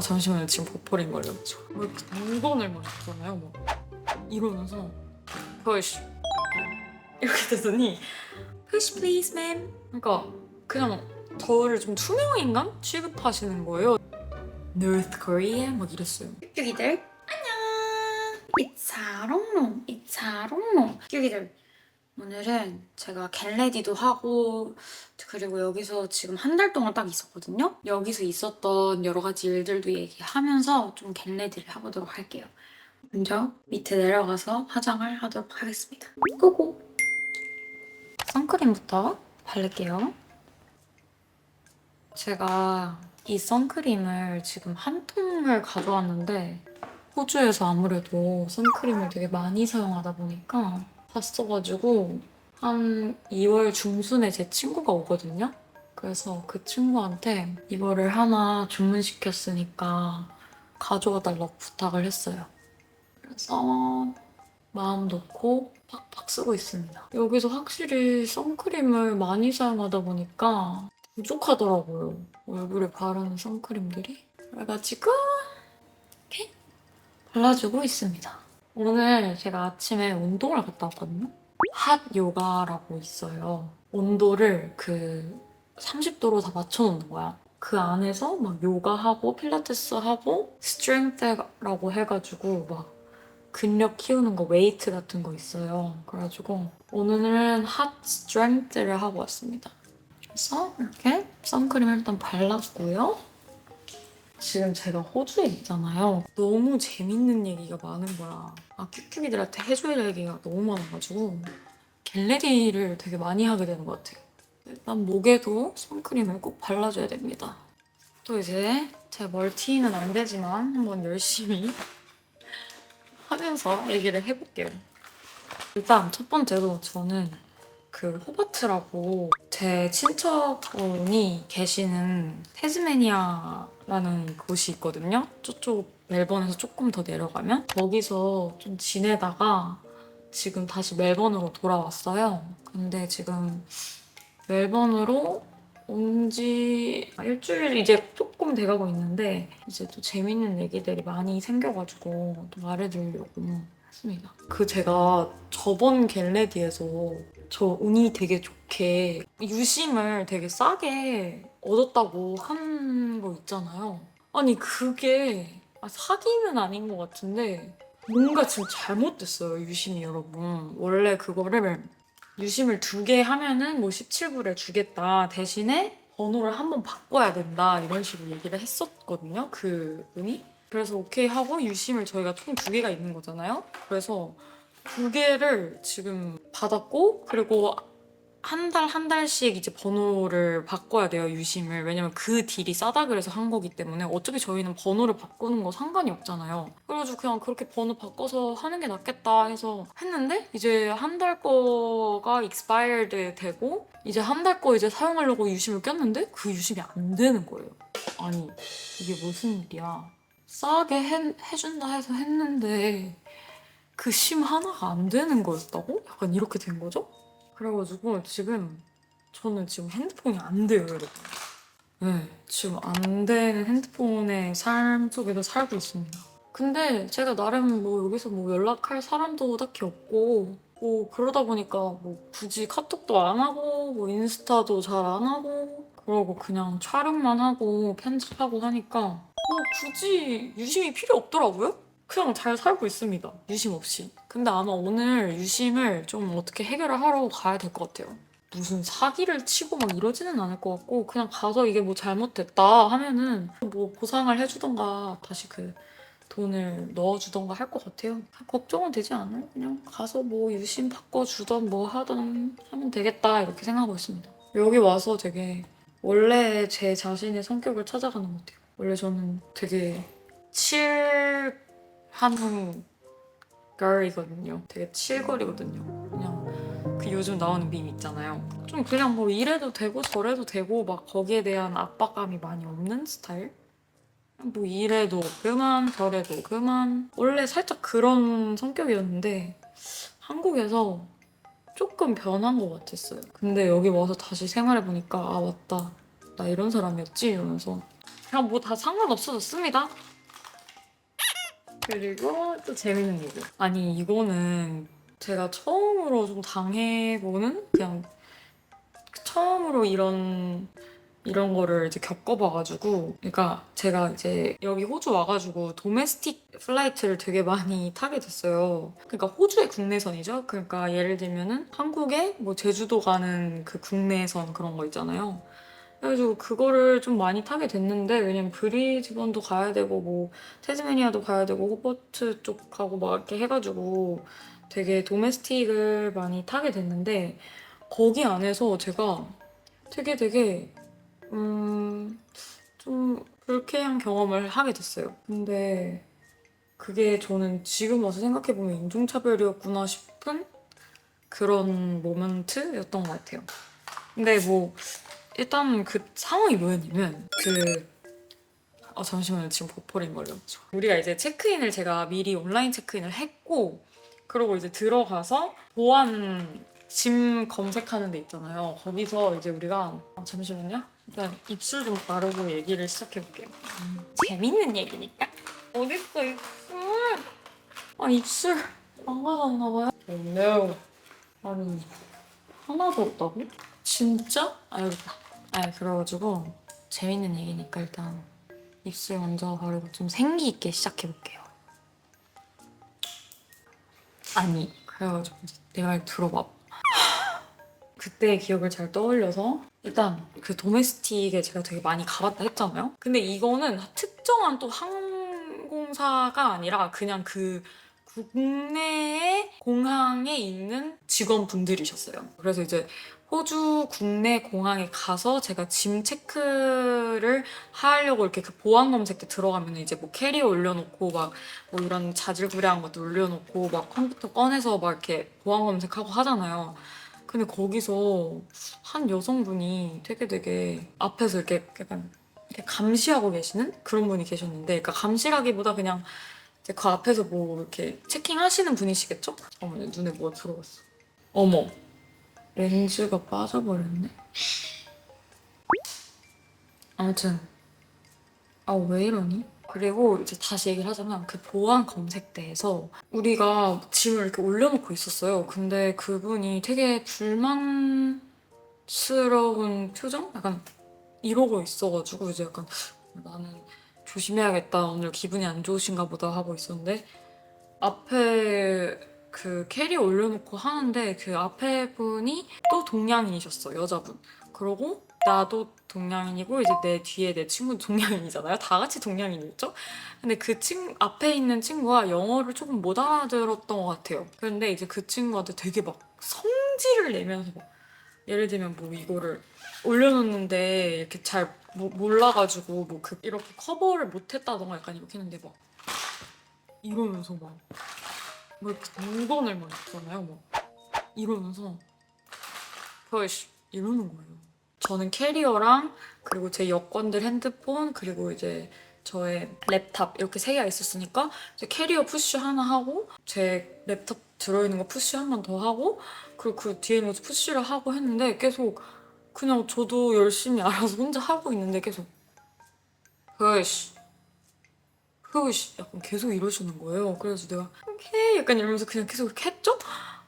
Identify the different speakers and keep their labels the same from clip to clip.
Speaker 1: 잠시만요. 지금 버퍼링 걸렸죠. 뭐 이렇게 물건을 막 줬잖아요. 막 이러면서 push 이렇게 되더니 push please ma'am. 그러니까 그냥 저를 좀 투명 인간 취급하시는 거예요. North Korea 막 이랬어요. 큐기들 안녕. 이차롱롱 이차롱롱. 큐기들 오늘은 제가 겟레디도 하고 그리고 여기서 지금 한 달 동안 딱 있었거든요. 여기서 있었던 여러 가지 일들도 얘기하면서 좀 겟레디를 해보도록 할게요. 먼저 밑에 내려가서 화장을 하도록 하겠습니다. 고고! 선크림부터 바를게요. 제가 이 선크림을 지금 한 통을 가져왔는데 호주에서 아무래도 선크림을 되게 많이 사용하다 보니까 다 써가지고 한 2월 중순에 제 친구가 오거든요. 그래서 그 친구한테 이거를 하나 주문시켰으니까 가져와 달라고 부탁을 했어요. 그래서 마음 놓고 팍팍 쓰고 있습니다. 여기서 확실히 선크림을 많이 사용하다 보니까 부족하더라고요. 얼굴에 바르는 선크림들이. 그래가지고 이렇게 발라주고 있습니다. 오늘 제가 아침에 운동을 갔다 왔거든요. 핫 요가라고 있어요. 온도를 30도로 다 맞춰놓는 거야. 그 안에서 막 요가하고 필라테스 하고 스트렝스라고 해가지고 막 근력 키우는 거 웨이트 같은 거 있어요. 그래가지고 오늘은 핫 스트렝스를 하고 왔습니다. 그래서 이렇게 선크림 일단 발랐고요. 지금 제가 호주에 있잖아요. 너무 재밌는 얘기가 많은 거야. 큐큐이들한테 해줘야 할 얘기가 너무 많아가지고 겟레디를 되게 많이 하게 되는 것 같아요. 일단 목에도 선크림을 꼭 발라줘야 됩니다. 또 이제 제 멀티는 안 되지만 한번 열심히 하면서 얘기를 해볼게요. 일단 첫 번째로 저는 호바트라고 제 친척분이 계시는 태즈메니아라는 곳이 있거든요. 저쪽 멜번에서 조금 더 내려가면 거기서 좀 지내다가 지금 다시 멜번으로 돌아왔어요. 근데 지금 멜번으로 온 지 일주일 이제 조금 돼가고 있는데 이제 또 재밌는 얘기들이 많이 생겨가지고 또 말해드리려고 했습니다. 제가 저번 겟레디에서 저 운이 되게 좋게 유심을 되게 싸게 얻었다고 한 거 있잖아요. 아니 그게 사기는 아닌 것 같은데 뭔가 지금 잘못됐어요, 유심이 여러분. 원래 그거를 유심을 2개 하면은 뭐 17불에 주겠다. 대신에 번호를 한번 바꿔야 된다. 이런 식으로 얘기를 했었거든요. 그분이. 그래서 오케이 하고 유심을 저희가 총 2개가 있는 거잖아요. 그래서 2개를 지금 받았고 그리고 한 달 한 달씩 이제 번호를 바꿔야 돼요, 유심을. 왜냐면 그 딜이 싸다 그래서 한 거기 때문에 어차피 저희는 번호를 바꾸는 거 상관이 없잖아요. 그래가지고 그냥 그렇게 번호 바꿔서 하는 게 낫겠다 해서 했는데 이제 한 달 거가 expired 되고 이제 한 달 거 이제 사용하려고 유심을 꼈는데 그 유심이 안 되는 거예요. 아니 이게 무슨 일이야. 싸게 해준다 해서 했는데 그 심 하나가 안 되는 거였다고? 약간 이렇게 된 거죠? 그래가지고 저는 지금 핸드폰이 안 돼요, 여러분. 네, 지금 안 되는 핸드폰의 삶 속에서 살고 있습니다. 근데 제가 나름 뭐 여기서 뭐 연락할 사람도 딱히 없고 뭐 그러다 보니까 뭐 굳이 카톡도 안 하고 뭐 인스타도 잘 안 하고 그러고 그냥 촬영만 하고 편집하고 하니까 뭐 굳이 유심이 필요 없더라고요. 그냥 잘 살고 있습니다. 유심 없이. 근데 아마 오늘 유심을 좀 어떻게 해결을 하러 가야 될 것 같아요. 무슨 사기를 치고 막 이러지는 않을 것 같고 그냥 가서 이게 뭐 잘못됐다 하면은 뭐 보상을 해주던가 다시 돈을 넣어주던가 할 것 같아요. 걱정은 되지 않아요. 그냥 가서 뭐 유심 바꿔주던 뭐 하던 하면 되겠다 이렇게 생각하고 있습니다. 여기 와서 되게 원래 제 자신의 성격을 찾아가는 것 같아요. 원래 저는 되게 칠하는 걸이거든요. 되게 칠걸이거든요. 그냥 요즘 나오는 밈 있잖아요. 좀 그냥 뭐 이래도 되고 저래도 되고 막 거기에 대한 압박감이 많이 없는 스타일? 뭐 이래도 그만 저래도 그만 원래 살짝 그런 성격이었는데 한국에서 조금 변한 것 같았어요. 근데 여기 와서 다시 생활해보니까 아 맞다 나 이런 사람이었지 이러면서 그냥 뭐 다 상관없어졌습니다. 그리고 또 재밌는 얘기. 아니 이거는 제가 처음으로 좀 당해보는 그냥 처음으로 이런 거를 이제 겪어봐가지고, 그러니까 제가 이제 여기 호주 와가지고 도메스틱 플라이트를 되게 많이 타게 됐어요. 그러니까 호주의 국내선이죠. 그러니까 예를 들면은 한국에 뭐 제주도 가는 그 국내선 그런 거 있잖아요. 그래가지고 그거를 좀 많이 타게 됐는데, 왜냐면 브리즈번도 가야 되고 뭐 태즈메니아도 가야 되고 호버트 쪽 가고 막 이렇게 해가지고 되게 도메스틱을 많이 타게 됐는데, 거기 안에서 제가 되게 좀 불쾌한 경험을 하게 됐어요. 근데 그게 저는 지금 와서 생각해보면 인종차별이었구나 싶은 그런 모먼트였던 것 같아요. 근데 뭐 일단 그 상황이 뭐였냐면 잠시만요. 지금 버퍼링 걸렸죠. 우리가 이제 체크인을 제가 미리 온라인 체크인을 했고, 그러고 이제 들어가서 보안 짐 검색하는 데 있잖아요. 거기서 이제 우리가 잠시만요. 일단 입술 좀 바르고 얘기를 시작해볼게요. 재밌는 얘기니까. 어딨어 입술? 아 입술 망가졌나 봐요. no. 아니 하나도 없다고? 진짜? 아 여기다. 아 그래가지고 재밌는 얘기니까 일단 입술 먼저 바르고 좀 생기 있게 시작해볼게요. 아니 그래가지고 이제 내 말 들어봐. 그때 기억을 잘 떠올려서 일단 그 도메스틱에 제가 되게 많이 가봤다 했잖아요. 근데 이거는 특정한 또 항공사가 아니라 그냥 그 국내의 공항에 있는 직원분들이셨어요. 그래서 이제 호주 국내 공항에 가서 제가 짐 체크를 하려고 이렇게 그 보안 검색 때 들어가면 이제 뭐 캐리어 올려놓고 막 뭐 이런 자질구레한 것도 올려놓고 막 컴퓨터 꺼내서 막 이렇게 보안 검색하고 하잖아요. 근데 거기서 한 여성분이 되게 앞에서 이렇게 약간 이렇게 감시하고 계시는 그런 분이 계셨는데, 그러니까 감시라기보다 그냥 이제 그 앞에서 뭐 이렇게 체킹하시는 분이시겠죠? 어머, 눈에 뭐가 들어갔어. 어머, 렌즈가 빠져버렸네. 아무튼, 아, 왜 이러니? 그리고 이제 다시 얘기를 하자면 그 보안 검색대에서 우리가 짐을 이렇게 올려놓고 있었어요. 근데 그분이 되게 불만스러운 표정? 약간 이러고 있어가지고 이제 약간 나는 조심해야겠다. 오늘 기분이 안 좋으신가 보다 하고 있었는데, 앞에 그 캐리 올려놓고 하는데 그 앞에 분이 또 동양인이셨어, 여자분. 그러고 나도 동양인이고 이제 내 뒤에 내 친구도 동양인이잖아요. 다 같이 동양인이었죠. 근데 그 앞에 있는 친구가 영어를 조금 못 알아들었던 것 같아요. 그런데 이제 그 친구한테 되게 막 성질을 내면서 막 예를 들면 뭐 이거를 올려놓는데 이렇게 잘 몰라가지고 뭐 이렇게 커버를 못했다던가 약간 이렇게 했는데 막 이러면서 막 이렇게 물건을 막 있잖아요. 막 이러면서 푸시 이러는 거예요. 저는 캐리어랑 그리고 제 여권들, 핸드폰, 그리고 이제 저의 랩탑 이렇게 세 개가 있었으니까 이제 캐리어 푸쉬 하나 하고 제 랩탑 들어있는 거 푸쉬 한 번 더 하고 그리고 그 뒤에 있는 거 푸쉬를 하고 했는데 계속 그냥 저도 열심히 알아서 혼자 하고 있는데 계속 푸쉬 푸쉬 약간 계속 이러시는 거예요. 그래서 내가 오케이 약간 이러면서 그냥 계속 이렇게 했죠?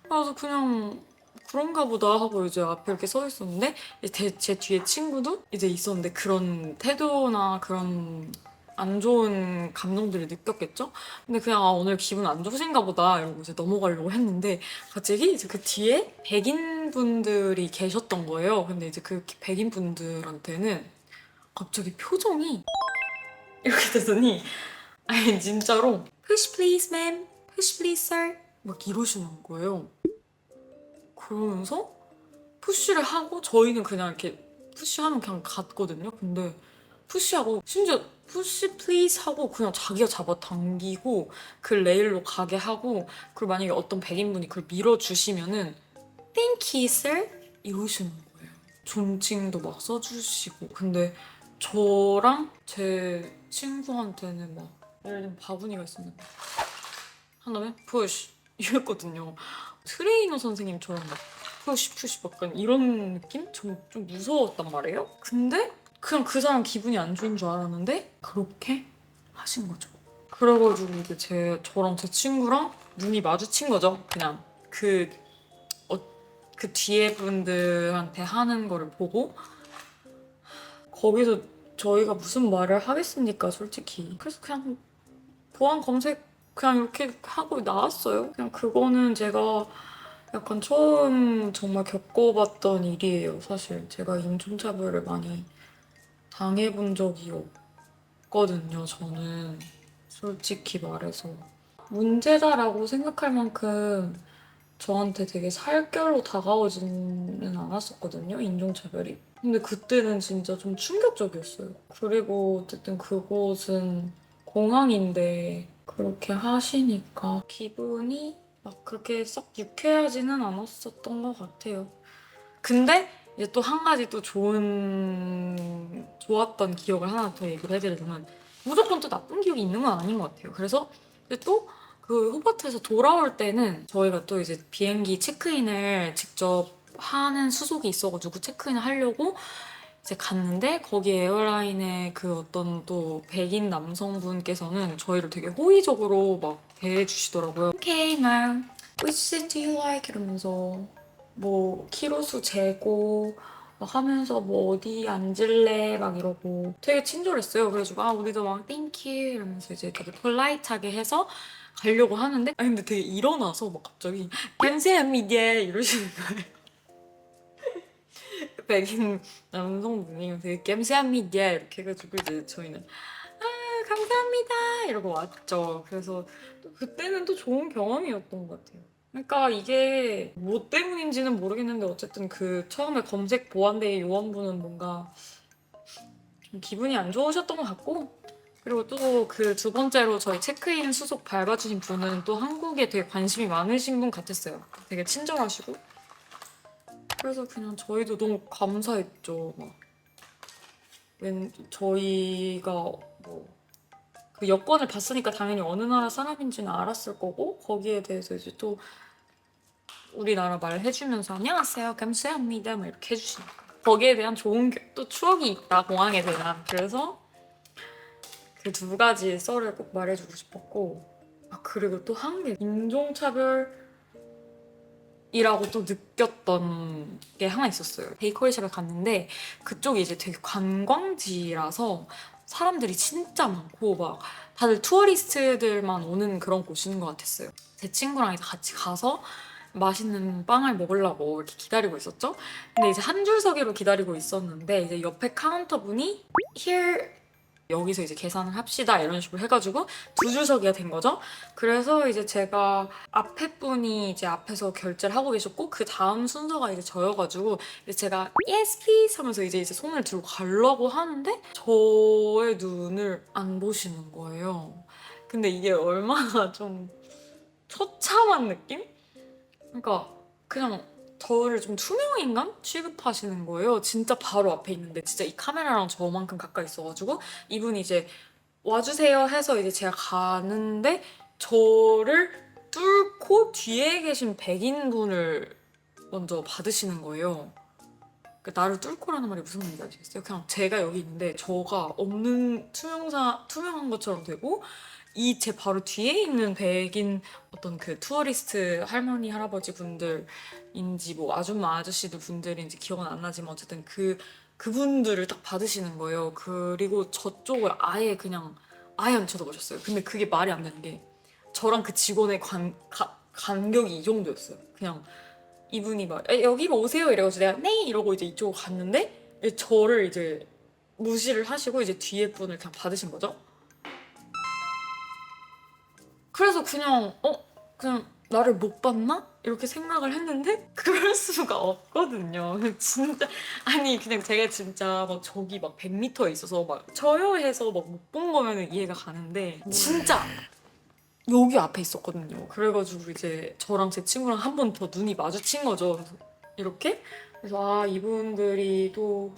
Speaker 1: 그래서 그냥 그런가 보다 하고 이제 앞에 이렇게 서 있었는데 제 뒤에 친구도 이제 있었는데 그런 태도나 그런 안 좋은 감정들을 느꼈겠죠? 근데 그냥 오늘 기분 안 좋으신가 보다 이러고 이제 넘어가려고 했는데 갑자기 이제 그 뒤에 백인 분들이 계셨던 거예요. 근데 이제 그 백인 분들한테는 갑자기 표정이 이렇게 되더니 아니 진짜로 Push please ma'am, push please sir 막 이러시는 거예요. 그러면서 푸쉬를 하고 저희는 그냥 이렇게 푸쉬하면 그냥 갔거든요. 근데 푸쉬하고 심지어 푸쉬 플리즈 하고 그냥 자기가 잡아당기고 그 레일로 가게 하고 그리고 만약에 어떤 백인분이 그걸 밀어주시면은 Thank you, sir 이러시는 거예요. 존칭도 막 써주시고 근데 저랑 제 친구한테는 막 예를 들면 바구니가 있으면 한다음에 푸쉬 이랬거든요. 트레이너 선생님처럼 막 푸시 푸시 약간 이런 느낌? 좀 무서웠단 말이에요. 근데 그냥 그 사람 기분이 안 좋은 줄 알았는데 그렇게 하신 거죠. 그래가지고 이제 저랑 제 친구랑 눈이 마주친 거죠. 그냥 그, 어, 그 뒤에 분들한테 하는 거를 보고 거기서 저희가 무슨 말을 하겠습니까, 솔직히. 그래서 그냥 보안 검색 그냥 이렇게 하고 나왔어요. 그냥 그거는 제가 약간 처음 정말 겪어봤던 일이에요, 사실. 제가 인종차별을 많이 당해본 적이 없거든요, 저는. 솔직히 말해서. 문제다라고 생각할 만큼 저한테 되게 살결로 다가오지는 않았었거든요, 인종차별이. 근데 그때는 진짜 좀 충격적이었어요. 그리고 어쨌든 그곳은 공항인데 그렇게 하시니까 기분이 막 그렇게 썩 유쾌하지는 않았었던 것 같아요. 근데 이제 또 한 가지 또 좋았던 기억을 하나 더 얘기를 해드리자면 무조건 또 나쁜 기억이 있는 건 아닌 것 같아요. 그래서 근데 또 그 호버트에서 돌아올 때는 저희가 또 이제 비행기 체크인을 직접 하는 수속이 있어가지고 체크인을 하려고 이제 갔는데 거기 에어라인의 그 어떤 또 백인 남성분께서는 저희를 되게 호의적으로 막 대해주시더라고요. Okay, ma'am. Which seat do you like? 이러면서 뭐 키로수 재고 막 하면서 뭐 어디 앉을래 막 이러고 되게 친절했어요. 그래가지고 아 우리도 막 땡큐 이러면서 이제 되게 폴라이트하게 해서 가려고 하는데 아니 근데 되게 일어나서 막 갑자기 감사합니다 이러시는 거예요. 백인 남성분이 되게 감사합니다 이렇게 해가지고 이제 저희는 아 감사합니다 이러고 왔죠. 그래서 또 그때는 또 좋은 경험이었던 것 같아요. 그러니까 이게 뭐 때문인지는 모르겠는데 어쨌든 그 처음에 검색 보안대의 요원분은 뭔가 좀 기분이 안 좋으셨던 것 같고 그리고 또 그 두 번째로 저희 체크인 수속 밟아주신 분은 또 한국에 되게 관심이 많으신 분 같았어요. 되게 친절하시고 그래서 그냥 저희도 너무 감사했죠. 막 저희가 뭐 그 여권을 봤으니까 당연히 어느 나라 사람인지는 알았을 거고 거기에 대해서 이제 또 우리나라 말 해주면서 안녕하세요 감사합니다 막 이렇게 해주시니까 거기에 대한 좋은 또 추억이 있다 공항에 대한 그래서 그 두 가지 썰을 꼭 말해주고 싶었고 아 그리고 또 한 게 인종차별이라고 또 느꼈던 게 하나 있었어요. 베이커리샵에 갔는데 그쪽이 이제 되게 관광지라서 사람들이 진짜 많고 막 다들 투어리스트들만 오는 그런 곳인 것 같았어요. 제 친구랑 이제 같이 가서 맛있는 빵을 먹으려고 이렇게 기다리고 있었죠. 근데 이제 한 줄서기로 기다리고 있었는데 이제 옆에 카운터 분이 here 여기서 이제 계산을 합시다 이런 식으로 해가지고 두 줄서기가 된 거죠. 그래서 이제 제가 앞에 분이 이제 앞에서 결제를 하고 계셨고 그 다음 순서가 이제 저여가지고 이제 제가 yes please 하면서 이제 손을 들고 가려고 하는데 저의 눈을 안 보시는 거예요. 근데 이게 얼마나 좀 처참한 느낌? 그러니까 그냥 저를 좀 투명인간 취급하시는 거예요. 진짜 바로 앞에 있는데 진짜 이 카메라랑 저만큼 가까이 있어가지고 이분이 이제 와주세요 해서 이제 제가 가는데 저를 뚫고 뒤에 계신 백인 분을 먼저 받으시는 거예요. 그러니까 나를 뚫고라는 말이 무슨 말인지 아시겠어요? 그냥 제가 여기 있는데 저가 없는 투명한 것처럼 되고 이 제 바로 뒤에 있는 백인 어떤 그 투어리스트 할머니 할아버지 분들인지 뭐 아줌마 아저씨들 분들인지 기억은 안 나지만 어쨌든 그분들을 딱 받으시는 거예요. 그리고 저쪽을 아예 그냥 아예 안 쳐다보셨어요. 근데 그게 말이 안 되는 게 저랑 그 직원의 간격이 이 정도였어요. 그냥 이분이 막 여기로 오세요 이래가지고 내가 네 이러고 이제 이쪽으로 갔는데 저를 이제 무시를 하시고 이제 뒤에 분을 그냥 받으신 거죠. 그래서 그냥 그냥 나를 못 봤나? 이렇게 생각을 했는데 그럴 수가 없거든요. 진짜 아니 그냥 제가 진짜 막 저기 막 100m에 있어서 막 저요 해서 막 못 본 거면 이해가 가는데 진짜 여기 앞에 있었거든요. 그래가지고 이제 저랑 제 친구랑 한 번 더 눈이 마주친 거죠. 그래서 이렇게 그래서 아 이분들이 또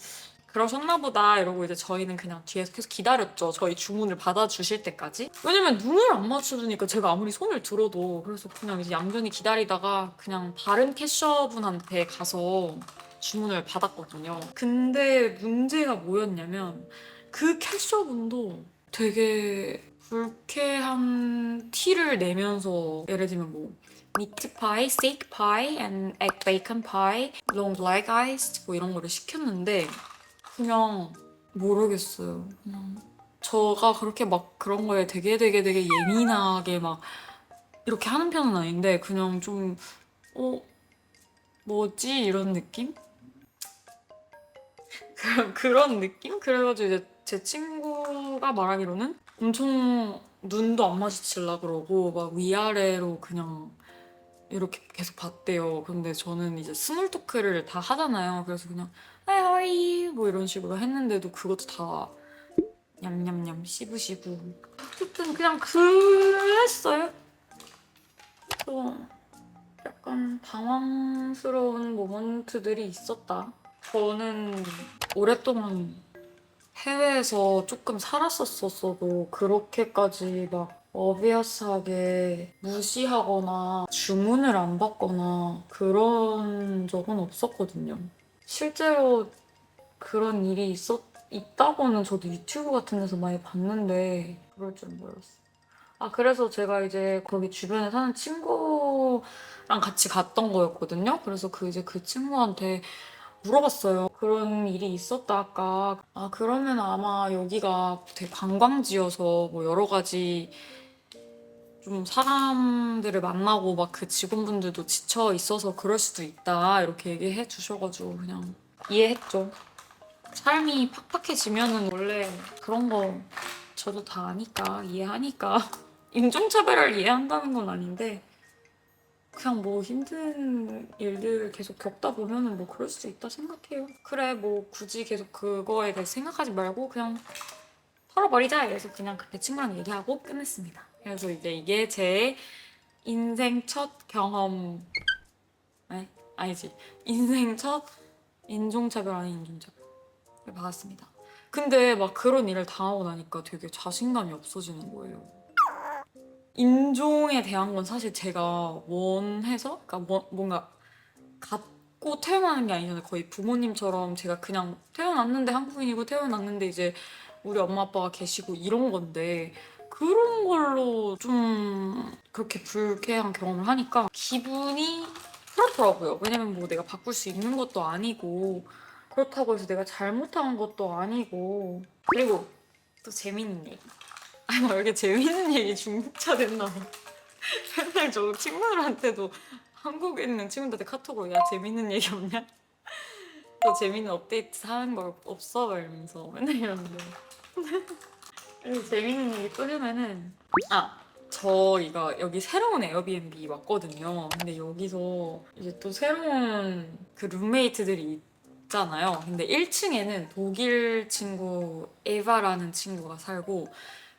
Speaker 1: 그러셨나 보다 이러고 이제 저희는 그냥 뒤에서 계속 기다렸죠. 저희 주문을 받아주실 때까지. 왜냐면 눈을 안 맞춰주니까 제가 아무리 손을 들어도 그래서 그냥 이제 얌전히 기다리다가 그냥 다른 캐셔분한테 가서 주문을 받았거든요. 근데 문제가 뭐였냐면 그 캐셔분도 되게 불쾌한 티를 내면서 예를 들면 뭐 미트 파이, steak pie, and egg bacon pie, long black iced 뭐 이런 거를 시켰는데 그냥 모르겠어요. 그냥 저가 그렇게 막 그런 거에 되게 예민하게 막 이렇게 하는 편은 아닌데 그냥 좀 뭐지? 이런 느낌? 그런 느낌? 그래가지고 이제 제 친구가 말하기로는 엄청 눈도 안 마주치려 그러고 막 위아래로 그냥 이렇게 계속 봤대요. 근데 저는 이제 스몰 토크를 다 하잖아요. 그래서 그냥 Hi, how are you? 뭐 이런 식으로 했는데도 그것도 다 냠냠냠 씹으시고 어쨌든 그냥 그랬어요. 또 약간 당황스러운 모먼트들이 있었다. 저는 오랫동안 해외에서 조금 살았었어도 그렇게까지 막 어비어스하게 무시하거나 주문을 안 받거나 그런 적은 없었거든요. 실제로 그런 일이 있다고는 저도 유튜브 같은 데서 많이 봤는데 그럴 줄 몰랐어요. 아, 그래서 제가 이제 거기 주변에 사는 친구랑 같이 갔던 거였거든요. 그래서 이제 그 친구한테 물어봤어요. 그런 일이 있었다 아까. 아, 그러면 아마 여기가 되게 관광지여서 뭐 여러 가지 좀 사람들을 만나고 막 그 직원분들도 지쳐 있어서 그럴 수도 있다. 이렇게 얘기해 주셔가지고 그냥 이해했죠. 삶이 팍팍해지면은 원래 그런 거 저도 다 아니까, 이해하니까. 인종차별을 이해한다는 건 아닌데 그냥 뭐 힘든 일들 계속 겪다 보면은 뭐 그럴 수도 있다 생각해요. 그래 뭐 굳이 계속 그거에 대해 생각하지 말고 그냥 털어버리자 이래서 그냥 그때 친구랑 얘기하고 끝냈습니다. 그래서 이제 이게 제 인생 첫 경험 아니지 인생 첫 인종차별 아닌 인종차별을 받았습니다. 근데 막 그런 일을 당하고 나니까 되게 자신감이 없어지는 거예요. 인종에 대한 건 사실 제가 원해서 그러니까 뭔가 갖고 태어나는 게 아니잖아요. 거의 부모님처럼 제가 그냥 태어났는데 한국인이고 태어났는데 이제 우리 엄마 아빠가 계시고 이런 건데 그런 걸로 좀 그렇게 불쾌한 경험을 하니까 기분이 그렇더라고요. 왜냐면 뭐 내가 바꿀 수 있는 것도 아니고 그렇다고 해서 내가 잘못한 것도 아니고 그리고 또 재밌는 얘기. 아니 뭐 이렇게 재밌는 얘기 중독자 됐나 봐. 맨날 저 친구들한테도 한국에 있는 친구들한테 카톡으로 야 재밌는 얘기 없냐? 또 재밌는 업데이트 하는 거 없어? 막 이러면서 맨날 이러는데 그래서 재밌는 얘기 꺼내면은 저희가 여기 새로운 에어비앤비 왔거든요. 근데 여기서 이제 또 새로운 그 룸메이트들이 있잖아요. 근데 1층에는 독일 친구 에바라는 친구가 살고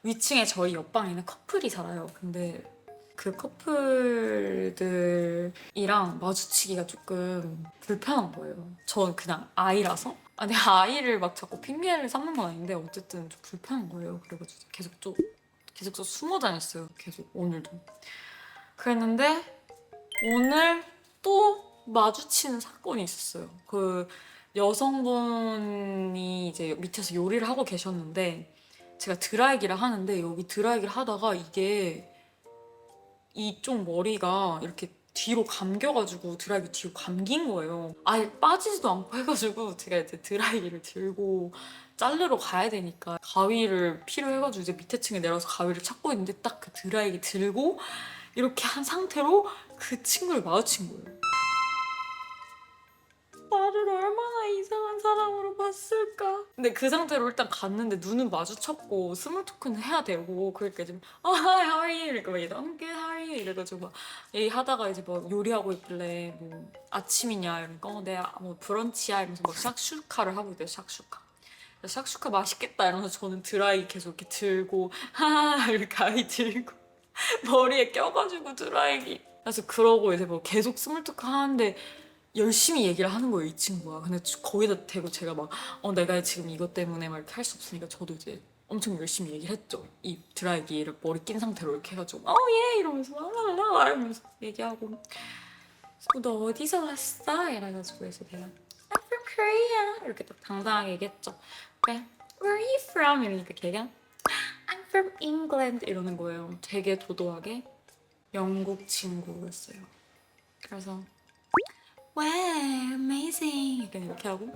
Speaker 1: 위층에 저희 옆방에는 커플이 살아요. 근데 그 커플들이랑 마주치기가 조금 불편한 거예요. 전 그냥 아이라서. 아니 아이를 막 자꾸 핑계를 삼는 건 아닌데 어쨌든 좀 불편한 거예요. 그래가지고 계속 좀 숨어 다녔어요. 계속 오늘도. 그랬는데 오늘 또 마주치는 사건이 있었어요. 그 여성분이 이제 밑에서 요리를 하고 계셨는데 제가 드라이기를 하는데 여기 드라이기를 하다가 이게 이쪽 머리가 이렇게 뒤로 감겨가지고 드라이기 뒤로 감긴 거예요. 아예 빠지지도 않고 해가지고 제가 이제 드라이기를 들고 자르러 가야 되니까 가위를 필요해가지고 이제 밑에 층에 내려서 가위를 찾고 있는데 딱 그 드라이기 들고 이렇게 한 상태로 그 친구를 마주친 거예요. 나를 얼마나 이상한 사람으로 봤을까? 근데 그 상태로 일단 갔는데 눈은 마주쳤고 스몰 토크는 해야 되고 그러니까 이제 hi, how are you? 이러니까 막 얘도 I'm good, how are you? 이래가지고 막 얘기하다가 이제 뭐 요리하고 있길래 뭐 아침이냐 이러니까 뭐 브런치야 이러면서 막 샥슈카를 하고 있대요. 샥슈카. 샥슈카 맛있겠다 이러면서 저는 드라이 계속 이렇게 들고 하하 이렇게 가위 들고 머리에 껴가지고 드라이기 그래서 그러고 이제 뭐 계속 스몰 토크 하는데 열심히 얘기를 하는 거예요, 이 친구가. 근데 거기다 대고 제가 막, 내가 지금 이것 때문에 막 이렇게 할 수 없으니까 저도 이제 엄청 열심히 얘기를 했죠. 이 드라이기를 머리 낀 상태로 이렇게 해가지고, 예! 이러면서, 이러면서 얘기하고. 너 어디서 왔어? 이래가지고 해서 내가, Korea 이렇게 딱 당당하게 얘기했죠. 그래, Where are you from? 이러니까 걔가 I'm from England 이러는 거예요. 되게 도도하게 영국 친구였어요. 그래서 Wow, amazing 이렇게 하고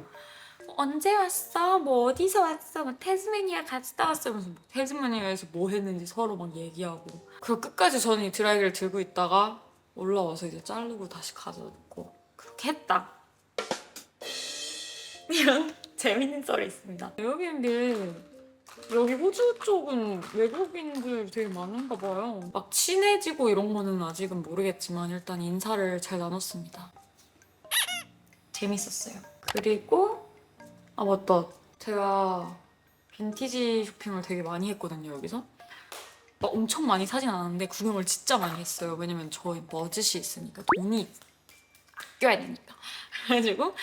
Speaker 1: 언제 왔어? 뭐 어디서 왔어? 뭐 태즈메니아 갔다 왔어? 이러면서 뭐 태즈메니아에서 뭐 했는지 서로 막 얘기하고 그리고 끝까지 저는 이 드라이기를 들고 있다가 올라와서 이제 자르고 다시 가져놓고 그렇게 했다. 이런 재밌는 썰이 있습니다. 외국인들 여기 호주 쪽은 외국인들 되게 많은가 봐요. 막 친해지고 이런 거는 아직은 모르겠지만 일단 인사를 잘 나눴습니다. 재밌었어요. 그리고 아 맞다. 제가 빈티지 쇼핑을 되게 많이 했거든요, 여기서. 막 엄청 많이 사진 않았는데 구경을 진짜 많이 했어요. 왜냐면 저희 버짓이 있으니까 돈이 아껴야 되니까. 그래가지고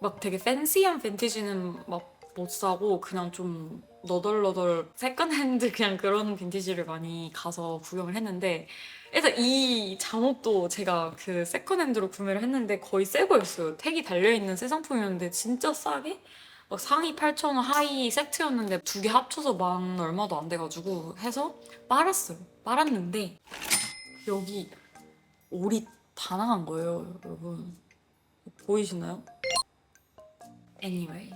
Speaker 1: 막 되게 팬시한 빈티지는 막 못 사고 그냥 좀 너덜너덜 세컨핸드 그냥 그런 빈티지를 많이 가서 구경을 했는데 일단 이 잠옷도 제가 그 세컨핸드로 구매를 했는데 거의 새 거였어요. 택이 달려있는 새 상품이었는데 진짜 싸게 막 상의 8,000원 하의 세트였는데 두 개 합쳐서 만 얼마도 안 돼가지고 해서 빨았어요. 빨았는데 여기 올이 다 나간 거예요, 여러분. 보이시나요? Anyway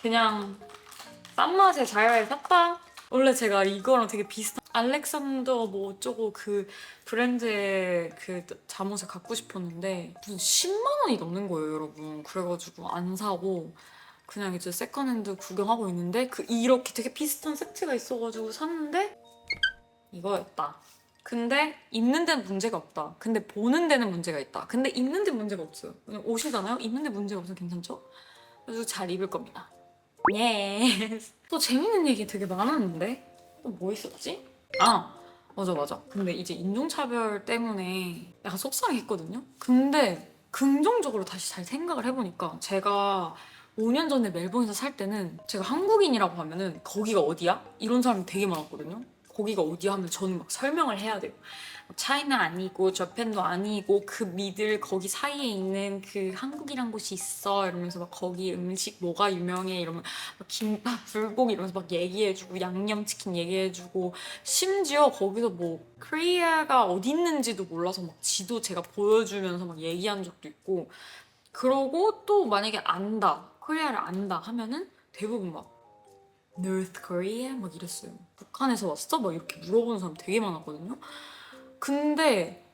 Speaker 1: 그냥 싼 맛에 잘 샀다. 원래 제가 이거랑 되게 비슷한 알렉산더 뭐 어쩌고 그 브랜드의 그 잠옷을 갖고 싶었는데 무슨 10만 원이 넘는 거예요, 여러분. 그래가지고 안 사고 그냥 이제 세컨핸드 구경하고 있는데 그 이렇게 되게 비슷한 세트가 있어가지고 샀는데 이거였다. 근데 입는 데는 문제가 없다. 근데 보는 데는 문제가 있다. 근데 입는 데 문제가 없어요. 그냥 옷이잖아요? 입는 데 문제가 없어서 괜찮죠? 그래서 잘 입을 겁니다. 예. 또 재밌는 얘기 되게 많았는데? 또 뭐 있었지? 아, 맞아. 근데 이제 인종차별 때문에 약간 속상했거든요? 근데 긍정적으로 다시 잘 생각을 해보니까 제가 5년 전에 멜번에서 살 때는 제가 한국인이라고 하면은 거기가 어디야? 이런 사람이 되게 많았거든요? 거기가 어디야 하면 저는 막 설명을 해야 돼요. 차이나 아니고 저펜도 아니고 그 미들 거기 사이에 있는 그 한국이란 곳이 있어 이러면서 막 거기 음식 뭐가 유명해 이러면 막 김밥 불고기 이러면서 막 얘기해주고 양념치킨 얘기해주고 심지어 거기서 뭐 코리아가 어디 있는지도 몰라서 막 지도 제가 보여주면서 막 얘기한 적도 있고 그러고 또 만약에 안다 코리아를 안다 하면은 대부분 막 North Korea? 막 이랬어요. 북한에서 왔어? 막 이렇게 물어보는 사람 되게 많았거든요. 근데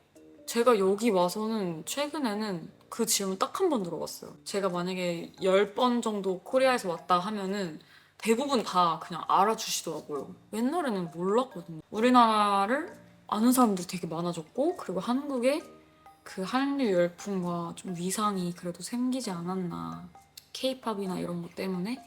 Speaker 1: 제가 여기 와서는 최근에는 그 질문 딱 한 번 들어봤어요. 제가 만약에 10번 정도 코리아에서 왔다 하면은 대부분 다 그냥 알아주시더라고요. 옛날에는 몰랐거든요. 우리나라를 아는 사람들이 되게 많아졌고 그리고 한국에 그 한류 열풍과 좀 위상이 그래도 생기지 않았나. 케이팝이나 이런 것 때문에.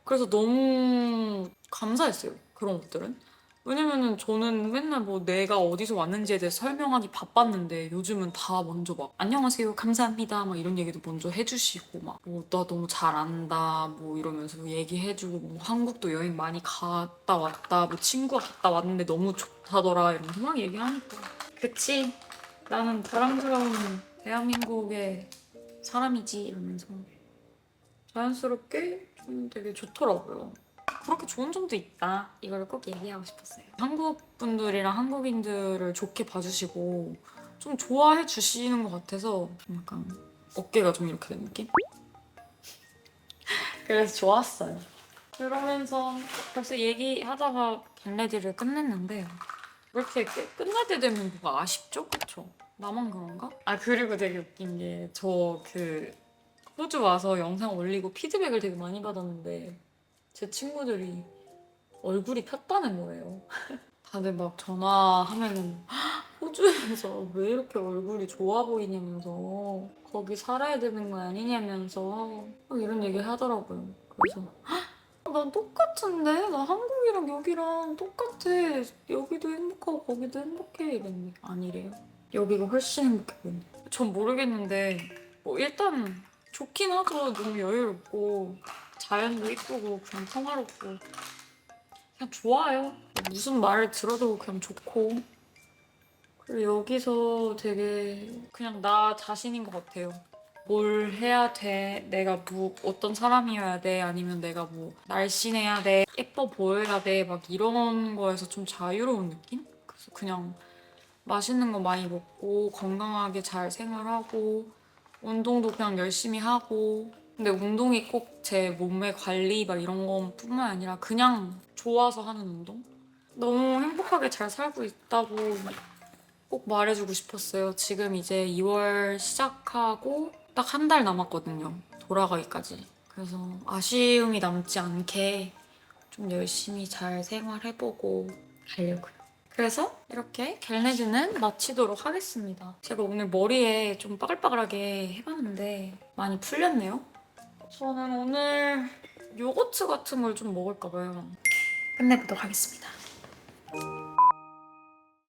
Speaker 1: 그래서 너무 감사했어요. 그런 것들은. 왜냐면은 저는 맨날 뭐 내가 어디서 왔는지에 대해서 설명하기 바빴는데 요즘은 다 먼저 막 안녕하세요 감사합니다 막 이런 얘기도 먼저 해주시고 막 뭐 나 너무 잘 안다 뭐 이러면서 얘기해주고 뭐 한국도 여행 많이 갔다 왔다 뭐 친구가 갔다 왔는데 너무 좋다더라 이러면서 막 얘기하니까 그치 나는 자랑스러운 대한민국의 사람이지 이러면서 자연스럽게 좀 되게 좋더라고요. 그렇게 좋은 점도 있다. 이걸 꼭 얘기하고 싶었어요. 한국 분들이랑 한국인들을 좋게 봐주시고 좀 좋아해 주시는 것 같아서 좀 약간 어깨가 좀 이렇게 된 느낌? 그래서 좋았어요. 그러면서 벌써 얘기하다가 겟레디를 끝냈는데 왜 이렇게 끝날 때 되면 뭐가 아쉽죠? 그쵸? 나만 그런가? 아 그리고 되게 웃긴 게 저 그 호주 와서 영상 올리고 피드백을 되게 많이 받았는데 제 친구들이 얼굴이 폈다는 거예요. 다들 막 전화하면은 호주에서 왜 이렇게 얼굴이 좋아 보이냐면서 거기 살아야 되는 거 아니냐면서 막 이런 얘기 하더라고요. 그래서 난 똑같은데? 나 한국이랑 여기랑 똑같아. 여기도 행복하고 거기도 행복해. 이랬는데 아니래요. 여기가 훨씬 행복해 보인대. 전 모르겠는데 뭐 일단 좋긴 하죠. 너무 여유롭고 자연도 이쁘고 그냥 평화롭고 그냥 좋아요. 무슨 말을 들어도 그냥 좋고 그리고 여기서 되게 그냥 나 자신인 것 같아요. 뭘 해야 돼, 내가 뭐 어떤 사람이어야 돼, 아니면 내가 뭐 날씬해야 돼, 예뻐 보여야 돼, 막 이런 거에서 좀 자유로운 느낌? 그래서 그냥 맛있는 거 많이 먹고 건강하게 잘 생활하고 운동도 그냥 열심히 하고. 근데 운동이 꼭 제 몸매 관리 막 이런 것뿐만 아니라 그냥 좋아서 하는 운동? 너무 행복하게 잘 살고 있다고 꼭 말해주고 싶었어요. 지금 이제 2월 시작하고 딱 한 달 남았거든요. 돌아가기까지. 그래서 아쉬움이 남지 않게 좀 열심히 잘 생활해보고 가려고요. 그래서 이렇게 겟레디는 마치도록 하겠습니다. 제가 오늘 머리에 좀 빠글빠글하게 해봤는데 많이 풀렸네요. 저는 오늘 요거트 같은 걸 좀 먹을까 봐요. 끝내보도록 하겠습니다.